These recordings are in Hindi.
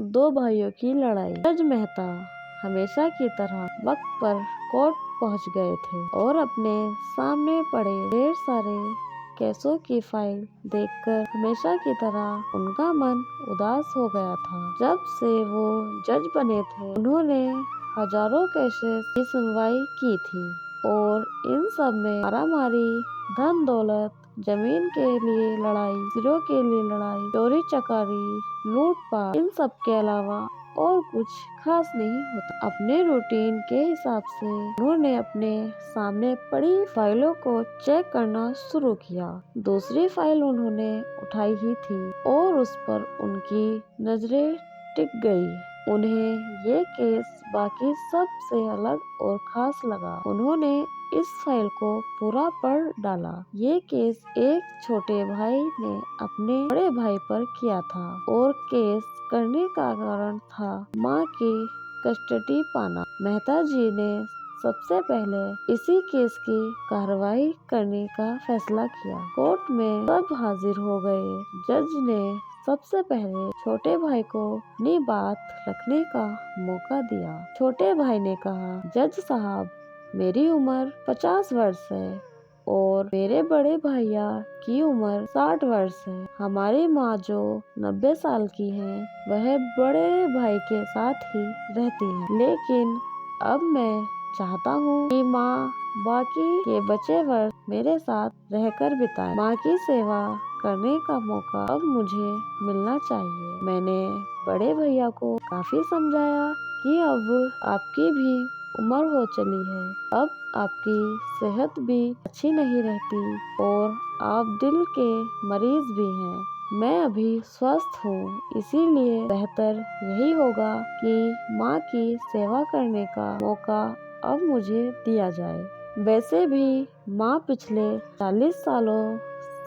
दो भाइयों की लड़ाई। जज मेहता हमेशा की तरह वक्त पर कोर्ट पहुंच गए थे और अपने सामने पड़े ढेर सारे केसों की फाइल देखकर हमेशा की तरह उनका मन उदास हो गया था। जब से वो जज बने थे उन्होंने हजारों केसेस की सुनवाई की थी और इन सब में मारामारी, धन दौलत, जमीन के लिए लड़ाई, सिरों के लिए लड़ाई, चोरी चकारी, लूटपाट, इन सब के अलावा और कुछ खास नहीं होता। अपने रूटीन के हिसाब से उन्होंने अपने सामने पड़ी फाइलों को चेक करना शुरू किया। दूसरी फाइल उन्होंने उठाई ही थी और उस पर उनकी नजरें टिक गई। उन्हें ये केस बाकी सब से अलग और खास लगा। उन्होंने इस फाइल को पूरा पढ़ डाला। ये केस एक छोटे भाई ने अपने बड़े भाई पर किया था और केस करने का कारण था माँ की कस्टडी पाना। मेहता जी ने सबसे पहले इसी केस की कार्रवाई करने का फैसला किया। कोर्ट में सब हाजिर हो गए। जज ने सबसे पहले छोटे भाई को अपनी बात रखने का मौका दिया। छोटे भाई ने कहा, जज साहब, मेरी उम्र 50 वर्ष है और मेरे बड़े भैया की उम्र 60 वर्ष है। हमारी माँ जो 90 साल की है वह बड़े भाई के साथ ही रहती है, लेकिन अब मैं चाहता हूँ कि माँ बाकी के बचे वर्ष मेरे साथ रहकर बिताए। माँ की सेवा करने का मौका अब मुझे मिलना चाहिए। मैंने बड़े भैया को काफी समझाया कि अब आपकी भी उम्र हो चली है, अब आपकी सेहत भी अच्छी नहीं रहती और आप दिल के मरीज भी हैं। मैं अभी स्वस्थ हूँ, इसीलिए बेहतर यही होगा कि माँ की सेवा करने का मौका अब मुझे दिया जाए। वैसे भी माँ पिछले 40 सालों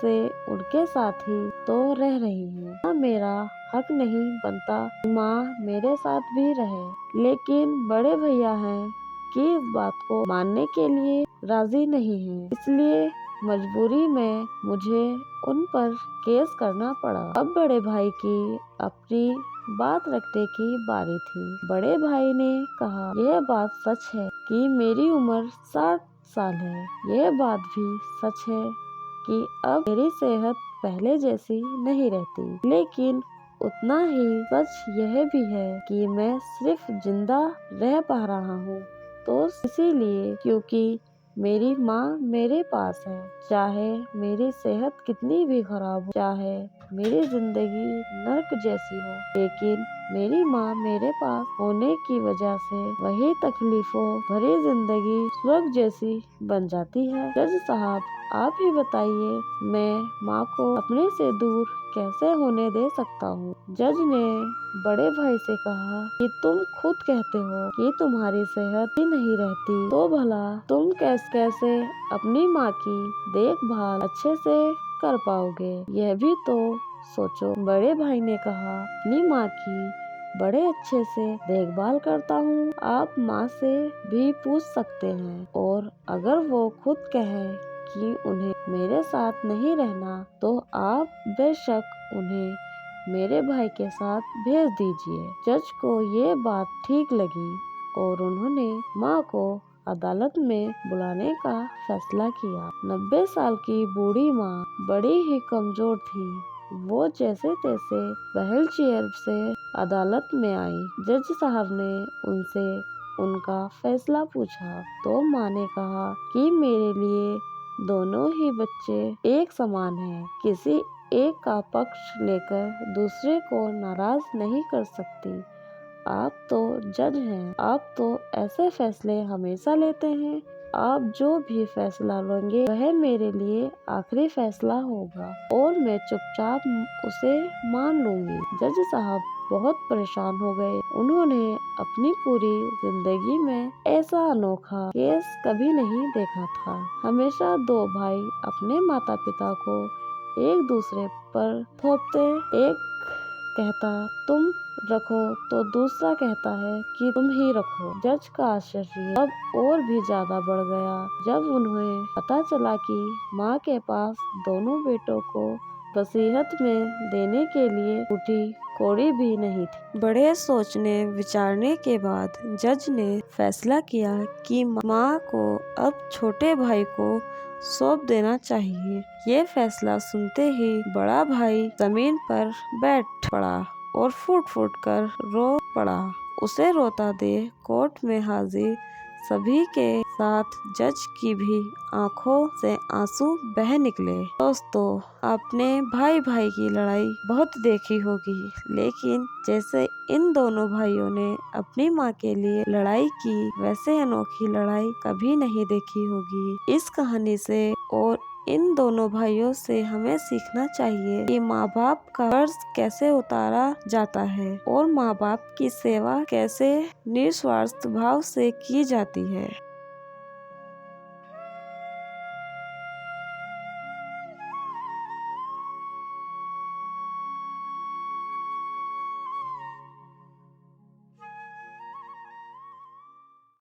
से उनके साथ ही तो रह रही है। मेरा हक नहीं बनता माँ मेरे साथ भी रहे, लेकिन बड़े भैया हैं कि इस बात को मानने के लिए राजी नहीं है, इसलिए मजबूरी में मुझे उन पर केस करना पड़ा। अब बड़े भाई की अपनी बात रखने की बारी थी। बड़े भाई ने कहा, यह बात सच है कि मेरी उम्र 60 साल है। यह बात भी सच है कि अब मेरी सेहत पहले जैसी नहीं रहती, लेकिन उतना ही सच यह भी है कि मैं सिर्फ जिंदा रह पा रहा हूँ तो इसीलिए क्योंकि मेरी माँ मेरे पास है। चाहे मेरी सेहत कितनी भी खराब हो, चाहे मेरी जिंदगी नर्क जैसी हो, लेकिन मेरी माँ मेरे पास होने की वजह से वही तकलीफों भरी जिंदगी स्वर्ग जैसी बन जाती है। जज साहब, आप ही बताइए, मैं माँ को अपने से दूर कैसे होने दे सकता हूँ। जज ने बड़े भाई से कहा कि तुम खुद कहते हो कि तुम्हारी सेहत ही नहीं रहती, तो भला तुम कैसे अपनी माँ की देखभाल अच्छे से कर पाओगे, यह भी तो सोचो। बड़े भाई ने कहा, अपनी माँ की बड़े अच्छे से देखभाल करता हूँ। आप माँ से भी पूछ सकते हैं और अगर वो खुद कहे कि उन्हें मेरे साथ नहीं रहना तो आप बेशक उन्हें मेरे भाई के साथ भेज दीजिए। जज को ये बात ठीक लगी और उन्होंने माँ को अदालत में बुलाने का फैसला किया। 90 साल की बूढ़ी माँ बड़ी ही कमजोर थी। वो जैसे तैसे व्हील चेयर से अदालत में आई। जज साहब ने उनसे उनका फैसला पूछा तो माँ ने कहा कि मेरे लिए दोनों ही बच्चे एक समान हैं। किसी एक का पक्ष लेकर दूसरे को नाराज नहीं कर सकती। आप तो जज हैं, आप तो ऐसे फैसले हमेशा लेते हैं। आप जो भी फैसला लेंगे वह मेरे लिए आखिरी फैसला होगा और मैं चुपचाप उसे मान लूंगी। जज साहब बहुत परेशान हो गए। उन्होंने अपनी पूरी जिंदगी में ऐसा अनोखा केस कभी नहीं देखा था। हमेशा दो भाई अपने माता पिता को एक दूसरे पर थोपते, एक कहता तुम रखो तो दूसरा कहता है कि तुम ही रखो। जज का आश्चर्य अब और भी ज्यादा बढ़ गया जब उन्हें पता चला कि माँ के पास दोनों बेटों को वसीयत में देने के लिए उठी कौड़ी भी नहीं थी। बड़े सोचने विचारने के बाद जज ने फैसला किया कि माँ को अब छोटे भाई को सौंप देना चाहिए। ये फैसला सुनते ही बड़ा भाई जमीन पर बैठ पड़ा और फूट फूट कर रो पड़ा। उसे रोता देख कोर्ट में हाजिर सभी के साथ जज की भी आंखों से आंसू बह निकले। दोस्तों, आपने भाई भाई की लड़ाई बहुत देखी होगी, लेकिन जैसे इन दोनों भाइयों ने अपनी माँ के लिए लड़ाई की, वैसे अनोखी लड़ाई कभी नहीं देखी होगी। इस कहानी से और इन दोनों भाइयों से हमें सीखना चाहिए कि माँ बाप का कर्ज कैसे उतारा जाता है और माँ बाप की सेवा कैसे निस्वार्थ भाव से की जाती है।